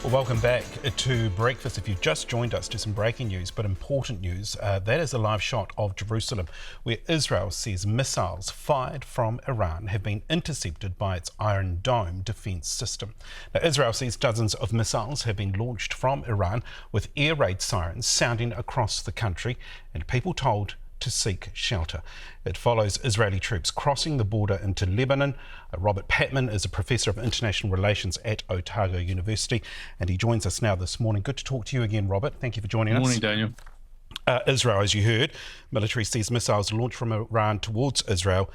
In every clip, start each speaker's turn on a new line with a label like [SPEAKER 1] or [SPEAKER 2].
[SPEAKER 1] Well, welcome back to Breakfast. If you've just joined us, to some breaking news, but important news. That is a live shot of Jerusalem, where Israel says missiles fired from Iran have been intercepted by its Iron Dome defence system. Now, Israel says dozens of missiles have been launched from Iran, with air raid sirens sounding across the country and people told to seek shelter. It follows Israeli troops crossing the border into Lebanon. Robert Patman is a professor of international relations at Otago University, and he joins us now this morning. Good to talk to you again, Robert. Thank you for joining us.
[SPEAKER 2] Good morning, Daniel.
[SPEAKER 1] Israel, as you heard, military sees missiles launched from Iran towards Israel.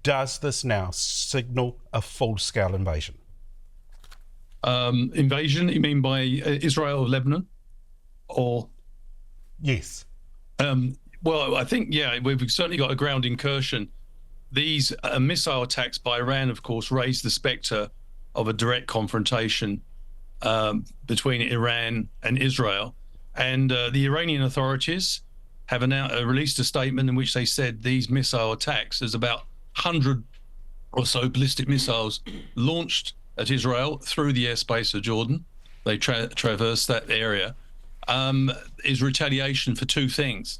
[SPEAKER 1] Does this now signal a full-scale invasion?
[SPEAKER 2] Invasion, you mean by Israel of Lebanon? Or?
[SPEAKER 1] Yes.
[SPEAKER 2] Well, I think, yeah, we've certainly got a ground incursion. These missile attacks by Iran, of course, raise the spectre of a direct confrontation between Iran and Israel. And the Iranian authorities have released a statement in which they said these missile attacks, there's about 100 or so ballistic missiles launched at Israel through the airspace of Jordan. They traverse that area, is retaliation for two things.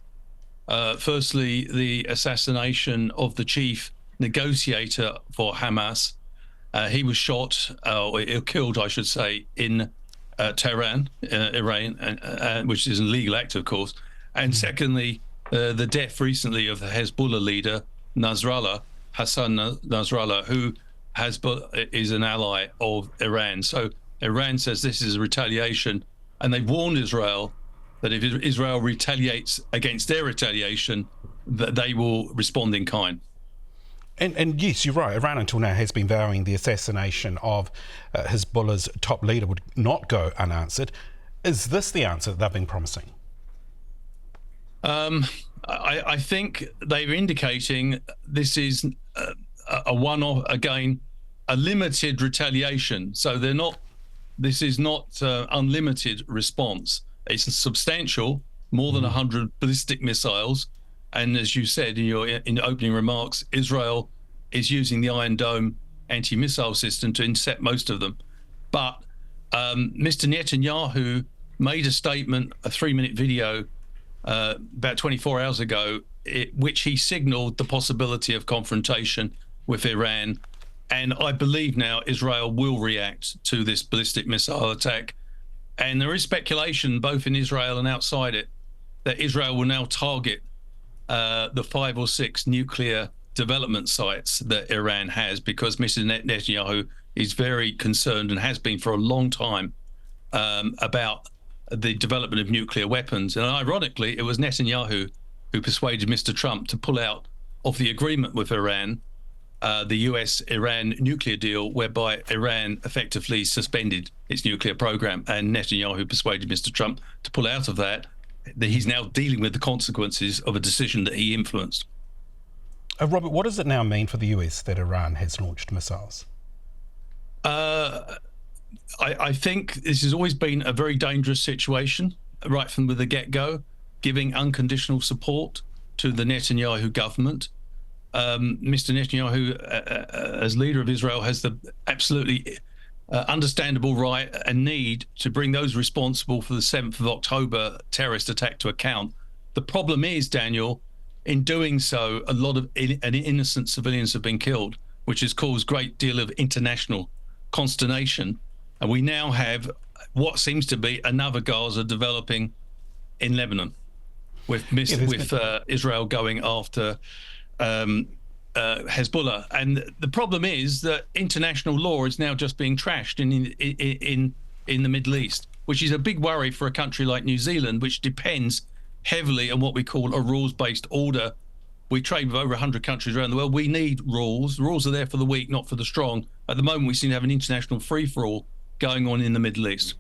[SPEAKER 2] Firstly, the assassination of the chief negotiator for Hamas. He was shot, or killed, I should say, in Tehran, Iran, which is an illegal act, of course. And secondly, the death recently of the Hezbollah leader, Hassan Nasrallah, who is an ally of Iran. So Iran says this is a retaliation, and they've warned Israel that if Israel retaliates against their retaliation, that they will respond in kind.
[SPEAKER 1] And yes, you're right. Iran until now has been vowing the assassination of Hezbollah's top leader would not go unanswered. Is this the answer that they've been promising?
[SPEAKER 2] I think they're indicating this is a one-off, again, a limited retaliation. So this is not unlimited response. It's substantial, more than 100 ballistic missiles. And as you said in your opening remarks, Israel is using the Iron Dome anti-missile system to intercept most of them. But Mr. Netanyahu made a statement, a 3-minute video, about 24 hours ago, which he signaled the possibility of confrontation with Iran. And I believe now Israel will react to this ballistic missile attack. And there is speculation, both in Israel and outside it, that Israel will now target the 5 or 6 nuclear development sites that Iran has, because Mr. Netanyahu is very concerned, and has been for a long time, about the development of nuclear weapons. And ironically, it was Netanyahu who persuaded Mr. Trump to pull out of the agreement with Iran, the US-Iran nuclear deal, whereby Iran effectively suspended its nuclear program, and Netanyahu persuaded Mr. Trump to pull out of that. He's now dealing with the consequences of a decision that he influenced.
[SPEAKER 1] Robert, what does it now mean for the US that Iran has launched missiles?
[SPEAKER 2] I think this has always been a very dangerous situation, right from the get-go, giving unconditional support to the Netanyahu government. Mr. Netanyahu, as leader of Israel, has the absolutely understandable right and need to bring those responsible for the 7th of October terrorist attack to account. The problem is, Daniel, in doing so, a lot of innocent civilians have been killed, which has caused a great deal of international consternation. And we now have what seems to be another Gaza developing in Lebanon, with Israel going after Hezbollah. And the problem is that international law is now just being trashed in the Middle East, which is a big worry for a country like New Zealand, which depends heavily on what we call a rules-based order. We trade with over 100 countries around the world. We need rules. Rules are there for the weak, not for the strong. At the moment, we seem to have an international free-for-all going on in the Middle East.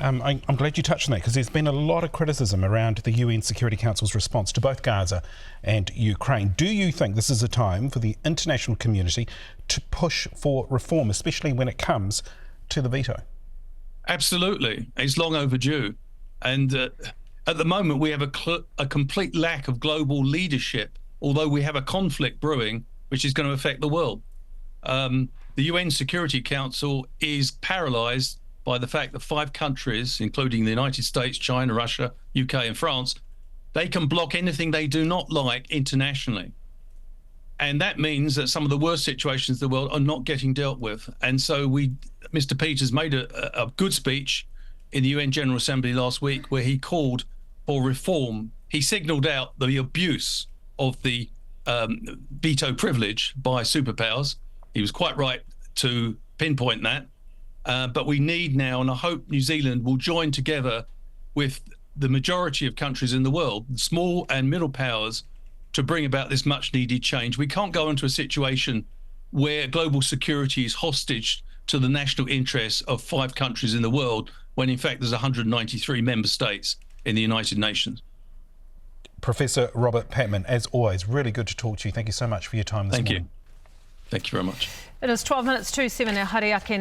[SPEAKER 1] I'm glad you touched on that, because there's been a lot of criticism around the UN Security Council's response to both Gaza and Ukraine. Do you think this is a time for the international community to push for reform, especially when it comes to the veto?
[SPEAKER 2] Absolutely. It's long overdue. And at the moment, we have a complete lack of global leadership, although we have a conflict brewing, which is going to affect the world. The UN Security Council is paralyzed by the fact that 5 countries, including the United States, China, Russia, UK and France, they can block anything they do not like internationally. And that means that some of the worst situations in the world are not getting dealt with. And so Mr. Peters made a good speech in the UN General Assembly last week where he called for reform. He signalled out the abuse of the veto privilege by superpowers. He was quite right to pinpoint that. But we need now, and I hope New Zealand will join together with the majority of countries in the world, small and middle powers, to bring about this much needed change. We can't go into a situation where global security is hostage to the national interests of 5 countries in the world, when in fact there's 193 member states in the United Nations.
[SPEAKER 1] Professor Robert Patman, as always, really good to talk to you. Thank you so much for your time this morning.
[SPEAKER 2] Thank you. Thank you very much.
[SPEAKER 3] It is 12 minutes to 7 now.